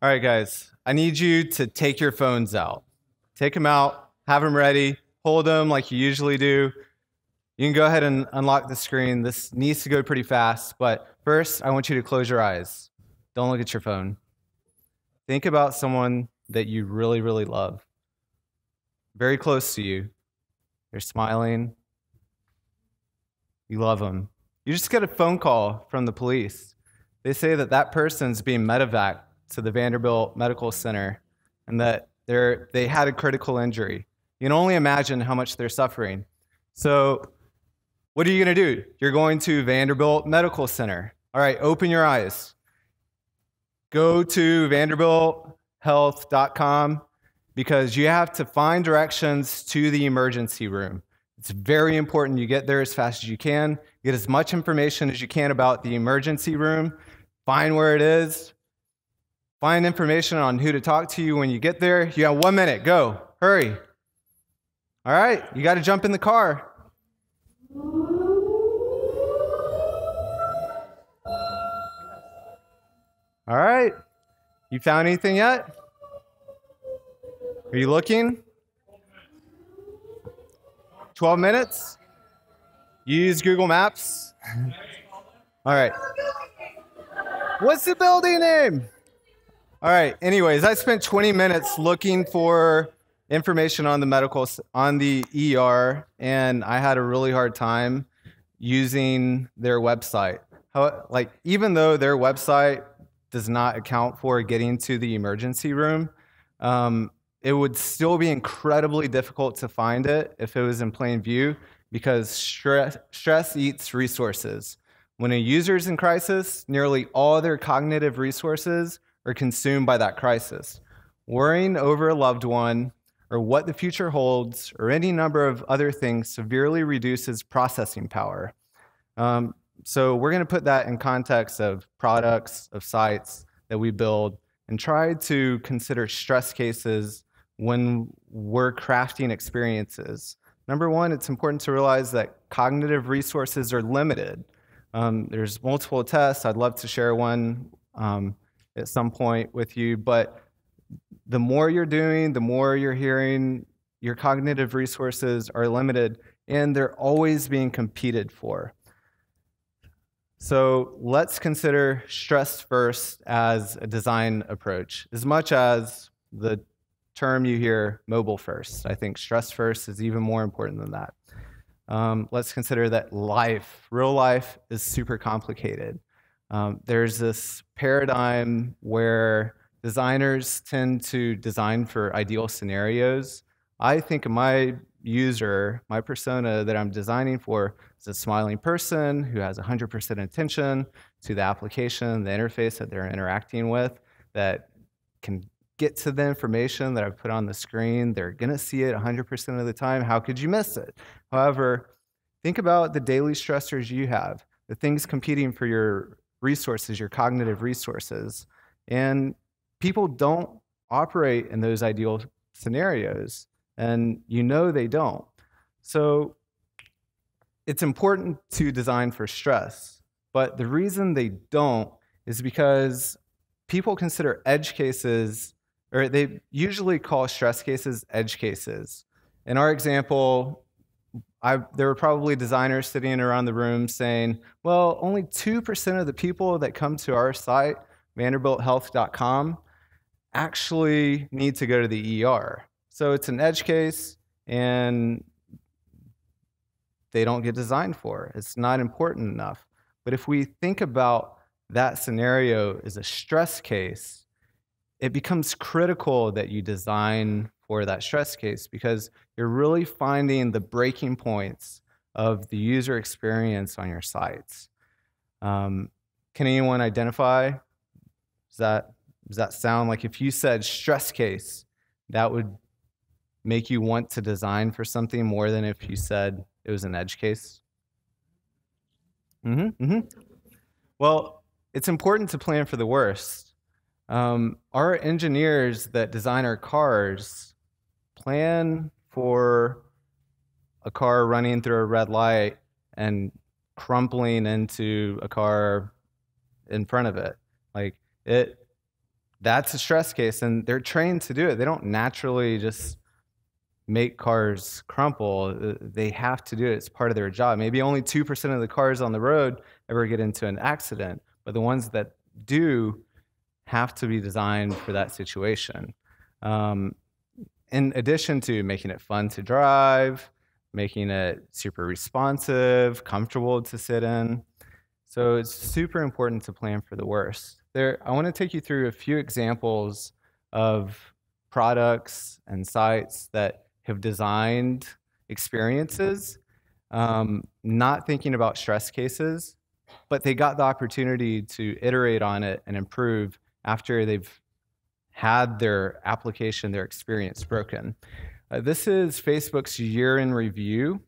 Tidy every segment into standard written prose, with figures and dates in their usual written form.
All right, guys, I need you to take your phones out. Take them out, have them ready, hold them like you usually do. You can go ahead and unlock the screen. This needs to go pretty fast, but first, I want you to close your eyes. Don't look at your phone. Think about someone that you really, really love. Very close to you. They're smiling. You love them. You just get a phone call from the police. They say that that person's being medevaced to the Vanderbilt Medical Center and that they had a critical injury. You can only imagine how much they're suffering. So what are you going to do? You're going to Vanderbilt Medical Center. All right, open your eyes. Go to vanderbilthealth.com because you have to find directions to the emergency room. It's very important you get there as fast as you can. Get as much information as you can about the emergency room. Find where it is. Find information on who to talk to you when you get there. You got 1 minute. Go. Hurry. All right. You got to jump in the car. All right. You found anything yet? Are you looking? 12 minutes? You use Google Maps? All right. What's the building name? All right. Anyways, I spent 20 minutes looking for information on the ER, and I had a really hard time using their website. Even though their website does not account for getting to the emergency room, it would still be incredibly difficult to find it if it was in plain view because stress eats resources. When a user is in crisis, nearly all their cognitive resources are consumed by that crisis. Worrying over a loved one or what the future holds or any number of other things severely reduces processing power. So we're going to put that in context of products, of sites that we build, and try to consider stress cases when we're crafting experiences. Number one, it's important to realize that cognitive resources are limited. There's multiple tests. I'd love to share one at some point with you, but the more you're doing, the more you're hearing, your cognitive resources are limited, and they're always being competed for. So let's consider stress first as a design approach, as much as the term you hear, mobile first. I think stress first is even more important than that. Let's consider that real life is super complicated. There's this paradigm where designers tend to design for ideal scenarios. I think of my user, my persona that I'm designing for is a smiling person who has 100% attention to the application, the interface that they're interacting with, that can get to the information that I've put on the screen. They're going to see it 100% of the time. How could you miss it? However, think about the daily stressors you have, the things competing for your resources, your cognitive resources. And people don't operate in those ideal scenarios, and you know they don't. So it's important to design for stress, but the reason they don't is because people consider edge cases, or they usually call stress cases edge cases. In our example, there were probably designers sitting around the room saying, well, only 2% of the people that come to our site, vanderbilthealth.com, actually need to go to the ER. So it's an edge case, and they don't get designed for. It's not important enough. But if we think about that scenario as a stress case, it becomes critical that you design for that stress case because you're really finding the breaking points of the user experience on your sites. Can anyone identify? Does that sound like if you said stress case, that would make you want to design for something more than if you said it was an edge case? Well, it's important to plan for the worst. Our engineers that design our cars plan for a car running through a red light and crumpling into a car in front of it. that's a stress case, and they're trained to do it. They don't naturally just make cars crumple. They have to do it. It's part of their job. Maybe only 2% of the cars on the road ever get into an accident, but the ones that do have to be designed for that situation. In addition to making it fun to drive, making it super responsive, comfortable to sit in. So it's super important to plan for the worst. I want to take you through a few examples of products and sites that have designed experiences, not thinking about stress cases, but they got the opportunity to iterate on it and improve after they've had their application, their experience broken. This is Facebook's year in review.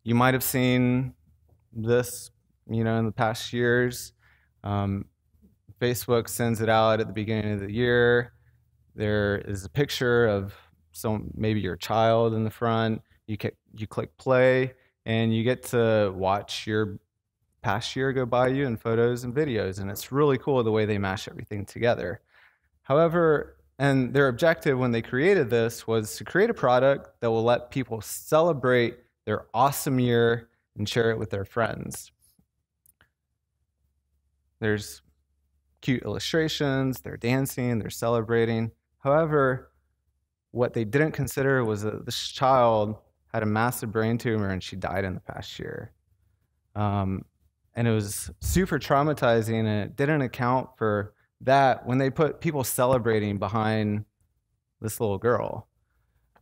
You might have seen this, in the past years. Facebook sends it out at the beginning of the year. There is a picture of maybe your child in the front. You click play, and you get to watch your past year go by you in photos and videos, and it's really cool the way they mash everything together. However, and their objective when they created this was to create a product that will let people celebrate their awesome year and share it with their friends. There's cute illustrations, they're dancing, they're celebrating. However, what they didn't consider was that this child had a massive brain tumor and she died in the past year. And it was super traumatizing, and it didn't account for that when they put people celebrating behind this little girl.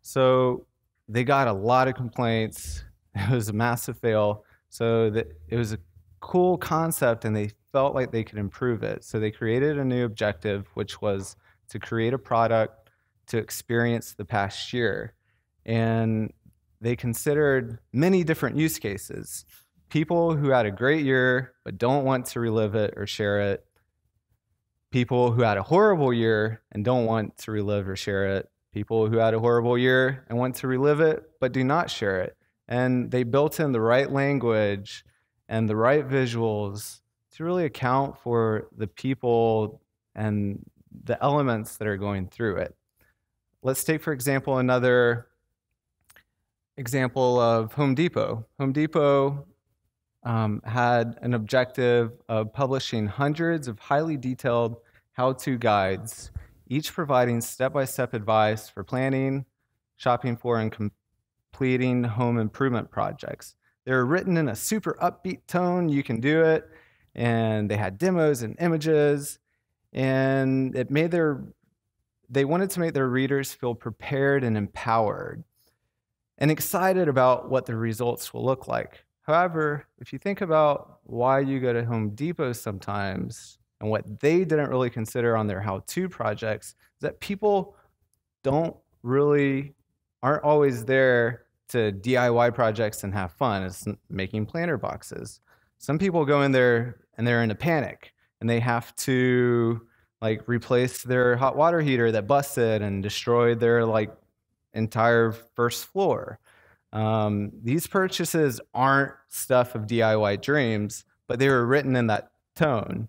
So they got a lot of complaints. It was a massive fail. So it was a cool concept, and they felt like they could improve it. So they created a new objective, which was to create a product to experience the past year. And they considered many different use cases. People who had a great year but don't want to relive it or share it. People who had a horrible year and don't want to relive or share it. People who had a horrible year and want to relive it but do not share it. And they built in the right language and the right visuals to really account for the people and the elements that are going through it. Let's take, for example, another example of Home Depot. Home Depot had an objective of publishing hundreds of highly detailed how-to guides, each providing step-by-step advice for planning, shopping for, and completing home improvement projects. They were written in a super upbeat tone, you can do it, and they had demos and images, and they wanted to make their readers feel prepared and empowered and excited about what the results will look like. However, if you think about why you go to Home Depot sometimes and what they didn't really consider on their how-to projects, is that people aren't always there to DIY projects and have fun. It's making planter boxes. Some people go in there and they're in a panic, and they have to replace their hot water heater that busted and destroyed their entire first floor. These purchases aren't stuff of DIY dreams, but they were written in that tone.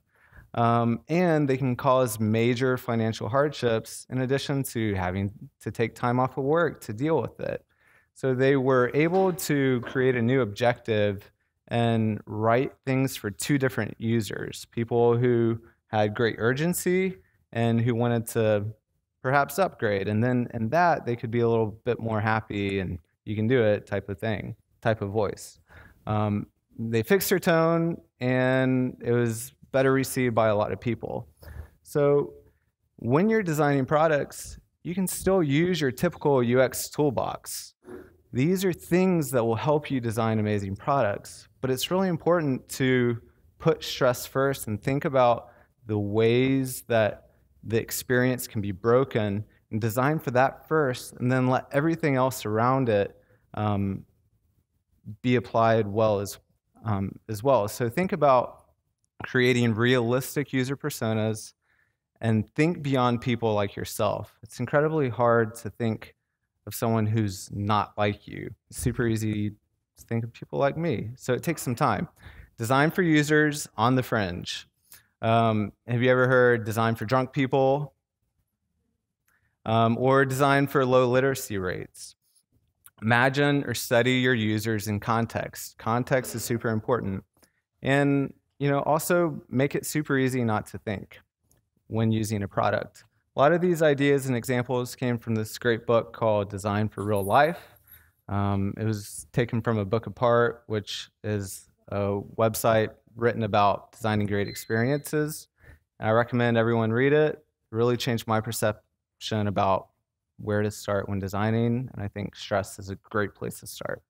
And they can cause major financial hardships in addition to having to take time off of work to deal with it. So they were able to create a new objective and write things for two different users, people who had great urgency and who wanted to perhaps upgrade. And then in that, they could be a little bit more happy and you can do it type of voice. They fixed their tone, and it was better received by a lot of people. So when you're designing products, you can still use your typical UX toolbox. These are things that will help you design amazing products, but it's really important to put stress first and think about the ways that the experience can be broken and design for that first, and then let everything else around it be applied well as well. So think about creating realistic user personas and think beyond people like yourself. It's incredibly hard to think of someone who's not like you. It's super easy to think of people like me. So it takes some time. Design for users on the fringe. Have you ever heard design for drunk people? Or design for low literacy rates? Imagine or study your users in context. Context is super important. And also make it super easy not to think when using a product. A lot of these ideas and examples came from this great book called Design for Real Life. It was taken from a book apart, which is a website written about designing great experiences. And I recommend everyone read it. It really changed my perception about where to start when designing, and I think stress is a great place to start.